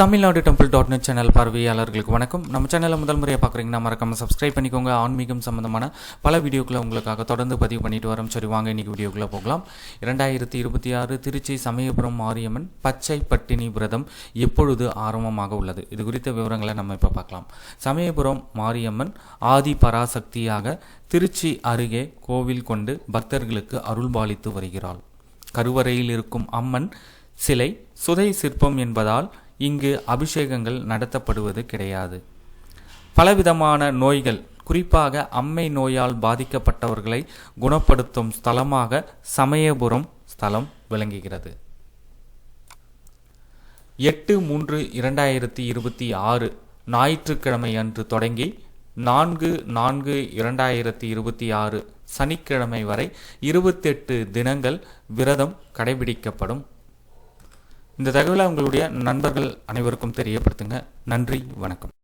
Tamil Nadu டெம்பிள்.net channel பார்வையாளர்களுக்கு வணக்கம். நம்ம சேனலை முதல் முறையாக பார்க்குறீங்கன்னா மறக்காம சப்ஸ்கிரைப் பண்ணிக்கோங்க. ஆன்மீகம் சம்பந்தமான பல வீடியோக்களை உங்களுக்காக தொடர்ந்து பதிவு பண்ணிட்டு வரோம். சரி, வாங்க இன்னைக்கு வீடியோக்குள்ளே போகலாம். 2026 திருச்சி சமயபுரம் மாரியம்மன் பச்சை பட்டினி விரதம் எப்பொழுது ஆரம்பமாக உள்ளது? இது குறித்த விவரங்களை நம்ம இப்போ பார்க்கலாம். சமயபுரம் மாரியம்மன் ஆதி பராசக்தியாக திருச்சி அருகே கோவில் கொண்டு பக்தர்களுக்கு அருள்பாலித்து வருகிறாள். கருவறையில் இருக்கும் அம்மன் சிலை சுதை சிற்பம் என்பதால் இங்கு அபிஷேகங்கள் நடத்தப்படுவது கிடையாது. பலவிதமான நோய்கள், குறிப்பாக அம்மை நோயால் பாதிக்கப்பட்டவர்களை குணப்படுத்தும் ஸ்தலமாக சமயபுரம் ஸ்தலம் விளங்குகிறது. 8/3/2026 ஞாயிற்றுக்கிழமை அன்று தொடங்கி 4/4/2026 சனிக்கிழமை வரை 28 தினங்கள் விரதம் கடைபிடிக்கப்படும். இந்த தகவலை உங்களுடைய நண்பர்கள் அனைவருக்கும் தெரியப்படுத்துங்க. நன்றி, வணக்கம்.